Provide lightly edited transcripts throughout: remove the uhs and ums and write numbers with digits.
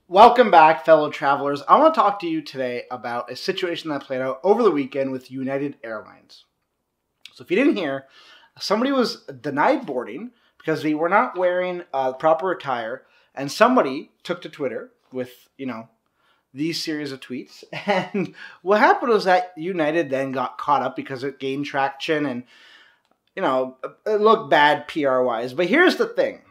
Welcome back, fellow travelers. I want to talk to you today about a situation that played out over the weekend with United Airlines. So if you didn't hear, somebody was denied boarding because they were not wearing proper attire, and somebody took to Twitter with, these series of tweets. And what happened was that United then got caught up because it gained traction and, it looked bad PR-wise. But here's the thing.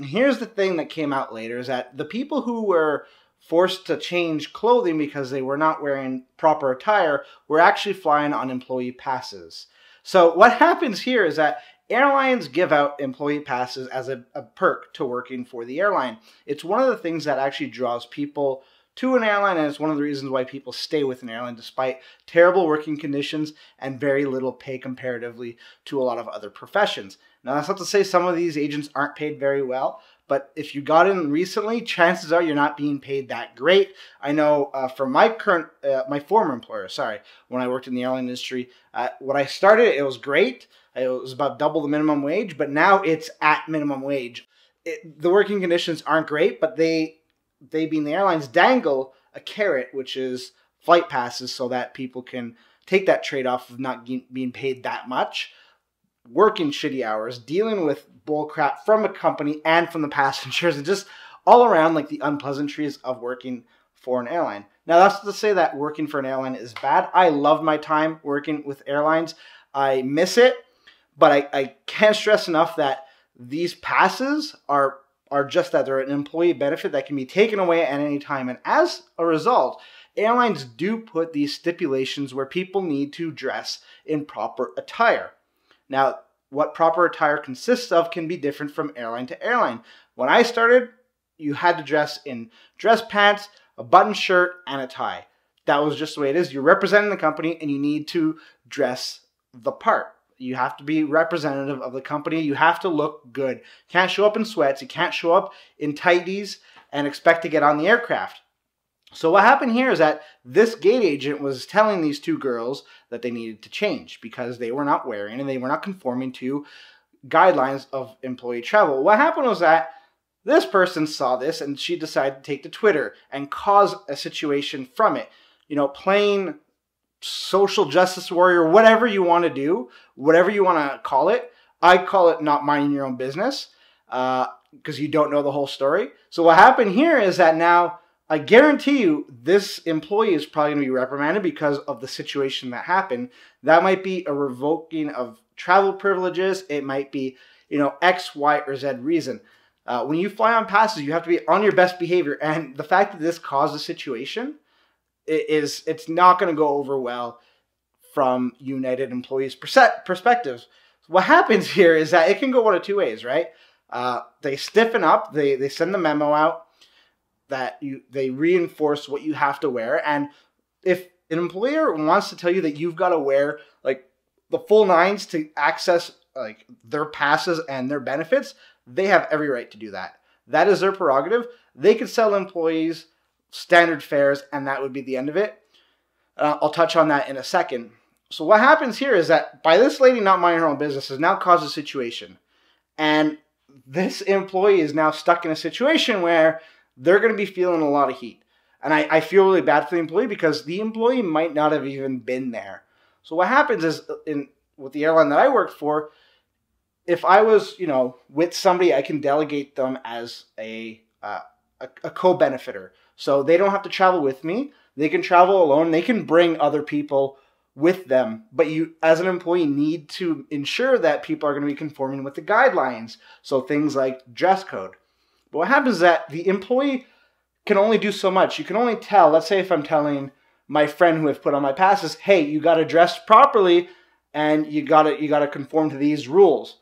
Here's the thing that came out later is that the people who were forced to change clothing because they were not wearing proper attire were actually flying on employee passes. So what happens here is that airlines give out employee passes as a perk to working for the airline. It's one of the things that actually draws people to an airline, and it's one of the reasons why people stay with an airline despite terrible working conditions and very little pay comparatively to a lot of other professions. Now, that's not to say some of these agents aren't paid very well, but if you got in recently, chances are you're not being paid that great. I know from my former employer, when I worked in the airline industry, when I started, it was great. It was about double the minimum wage, but now it's at minimum wage. The working conditions aren't great, but they being the airlines, dangle a carrot, which is flight passes, so that people can take that trade-off of not being paid that much, working shitty hours, dealing with bull crap from a company and from the passengers, and just all around like the unpleasantries of working for an airline. Now, that's to say that working for an airline is bad. I love my time working with airlines. I miss it, but I can't stress enough that these passes are just that. They're an employee benefit that can be taken away at any time. And as a result, airlines do put these stipulations where people need to dress in proper attire. Now, what proper attire consists of can be different from airline to airline. When I started, you had to dress in dress pants, a button shirt, and a tie. That was just the way it is. You're representing the company and you need to dress the part. You have to be representative of the company. You have to look good. You can't show up in sweats. You can't show up in tighties and expect to get on the aircraft. So what happened here is that this gate agent was telling these two girls that they needed to change because they were not wearing and they were not conforming to guidelines of employee travel. What happened was that this person saw this and she decided to take to Twitter and cause a situation from it. Playing social justice warrior, whatever you want to do, whatever you want to call it. I call it not minding your own business because you don't know the whole story. So what happened here is that now I guarantee you this employee is probably going to be reprimanded because of the situation that happened. That might be a revoking of travel privileges. It might be, X, Y, or Z reason. When you fly on passes, you have to be on your best behavior. And the fact that this caused a situation, it's not going to go over well from United employees' perspectives. What happens here is that it can go one of two ways, right? They stiffen up, they send the memo out that they reinforce what you have to wear, and if an employer wants to tell you that you've got to wear like the full nines to access like their passes and their benefits, they have every right to do that. That is their prerogative. They could sell employees standard fares, and that would be the end of it. I'll touch on that in a second. So what happens here is that by this lady not minding her own business has now caused a situation. And this employee is now stuck in a situation where they're going to be feeling a lot of heat. And I feel really bad for the employee because the employee might not have even been there. So what happens is with the airline that I worked for, if I was, with somebody, I can delegate them as a co-benefiter. So they don't have to travel with me. They can travel alone. They can bring other people with them. But you, as an employee, need to ensure that people are going to be conforming with the guidelines. So things like dress code. But what happens is that the employee can only do so much. You can only tell, let's say if I'm telling my friend who have put on my passes, hey, you got to dress properly and you got to conform to these rules.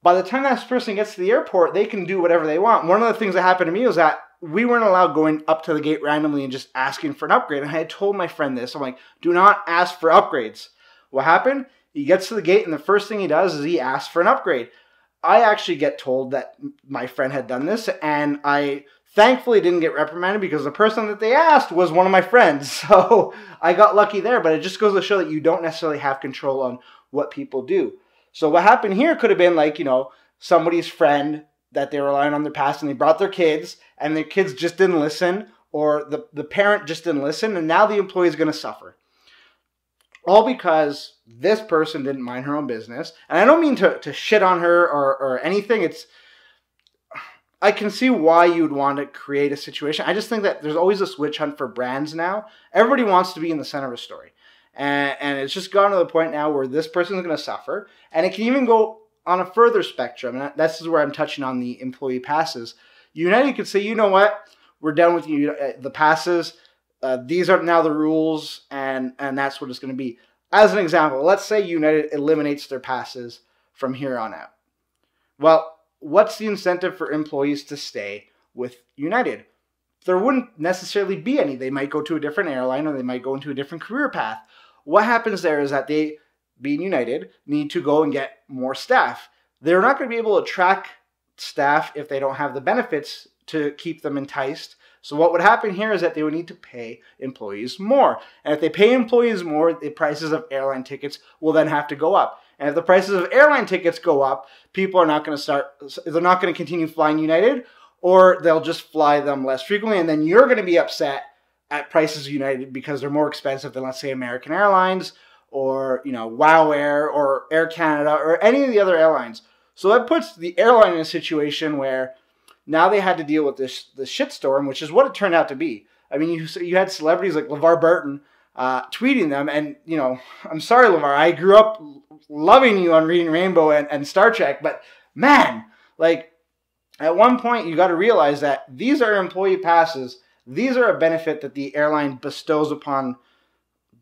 By the time that person gets to the airport, they can do whatever they want. One of the things that happened to me was that we weren't allowed going up to the gate randomly and just asking for an upgrade. And I had told my friend this. I'm like, do not ask for upgrades. What happened? He gets to the gate and the first thing he does is he asks for an upgrade. I actually get told that my friend had done this, and I thankfully didn't get reprimanded because the person that they asked was one of my friends. So I got lucky there, but it just goes to show that you don't necessarily have control on what people do. So what happened here could have been like, somebody's friend that they were relying on their past, and they brought their kids, and their kids just didn't listen, or the parent just didn't listen, and now the employee is going to suffer. All because this person didn't mind her own business. And I don't mean to shit on her or anything. I can see why you'd want to create a situation. I just think that there's always this witch hunt for brands now. Everybody wants to be in the center of a story. And it's just gone to the point now where this person is going to suffer. And it can even go on a further spectrum. And this is where I'm touching on the employee passes. United could say, you know what? We're done with the passes. These are now the rules, and that's what it's going to be. As an example, let's say United eliminates their passes from here on out. Well, what's the incentive for employees to stay with United? There wouldn't necessarily be any. They might go to a different airline, or they might go into a different career path. What happens there is that they, being United, need to go and get more staff. They're not going to be able to attract staff if they don't have the benefits to keep them enticed. So what would happen here is that they would need to pay employees more. And if they pay employees more, the prices of airline tickets will then have to go up. And if the prices of airline tickets go up, people are not going to continue flying United, or they'll just fly them less frequently. And then you're going to be upset at prices of United because they're more expensive than, let's say, American Airlines, or, WOW Air, or Air Canada, or any of the other airlines. So that puts the airline in a situation where now they had to deal with this shitstorm, which is what it turned out to be. I mean, you had celebrities like LeVar Burton tweeting them, and, I'm sorry, LeVar, I grew up loving you on Reading Rainbow and Star Trek, but man, like, at one point you got to realize that these are employee passes. These are a benefit that the airline bestows upon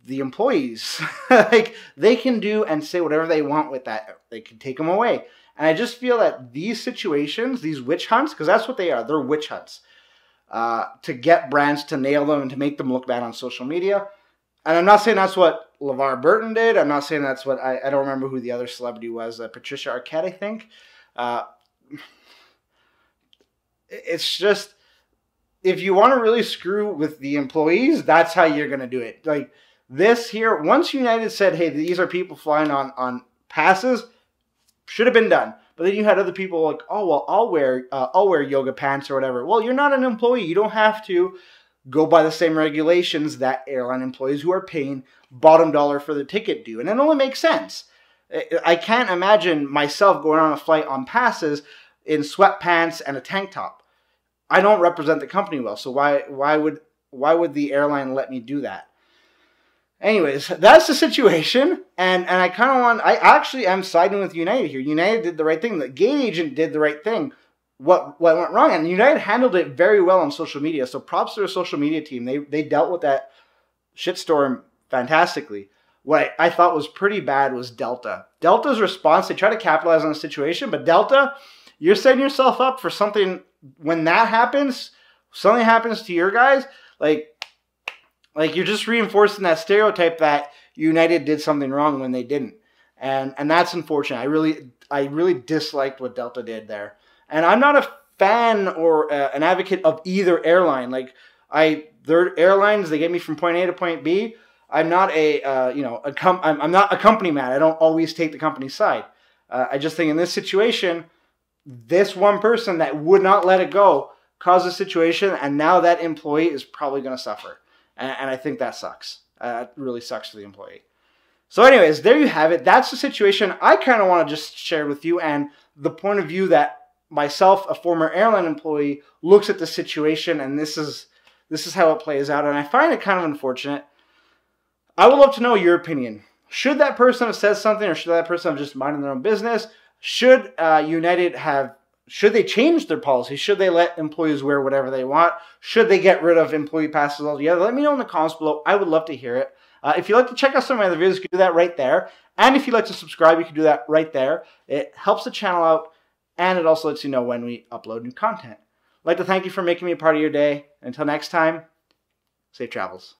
the employees. Like, they can do and say whatever they want with that. They can take them away. And I just feel that these situations, these witch hunts, because that's what they are, they're witch hunts, to get brands to nail them and to make them look bad on social media. And I'm not saying that's what LeVar Burton did. I'm not saying that's what, I don't remember who the other celebrity was, Patricia Arquette, I think. It's just, if you want to really screw with the employees, that's how you're going to do it. Like this here, once United said, hey, these are people flying on passes, should have been done. But then you had other people like, oh, well, I'll wear yoga pants or whatever. Well, you're not an employee. You don't have to go by the same regulations that airline employees who are paying bottom dollar for the ticket do. And it only makes sense. I can't imagine myself going on a flight on passes in sweatpants and a tank top. I don't represent the company well, so why would the airline let me do that? Anyways, that's the situation, and I actually am siding with United here. United did the right thing. The gate agent did the right thing. What went wrong? And United handled it very well on social media. So props to their social media team. They dealt with that shitstorm fantastically. What I thought was pretty bad was Delta. Delta's response, they try to capitalize on the situation, but Delta, you're setting yourself up for something. When that happens, something happens to your guys, like you're just reinforcing that stereotype that United did something wrong when they didn't. And that's unfortunate. I really disliked what Delta did there. And I'm not a fan or an advocate of either airline. Like, their airlines, they get me from point A to point B. I'm not I'm not a company man. I don't always take the company's side. I just think in this situation, this one person that would not let it go caused a situation, and now that employee is probably going to suffer. And I think that sucks. It really sucks for the employee. So anyways, there you have it. That's the situation I kind of want to just share with you, and the point of view that myself, a former airline employee, looks at the situation, and this is how it plays out. And I find it kind of unfortunate. I would love to know your opinion. Should that person have said something, or should that person have just minded their own business? Should should they change their policy? Should they let employees wear whatever they want? Should they get rid of employee passes altogether? Let me know in the comments below. I would love to hear it. If you'd like to check out some of my other videos, you can do that right there. And if you'd like to subscribe, you can do that right there. It helps the channel out, and it also lets you know when we upload new content. I'd like to thank you for making me a part of your day. Until next time, safe travels.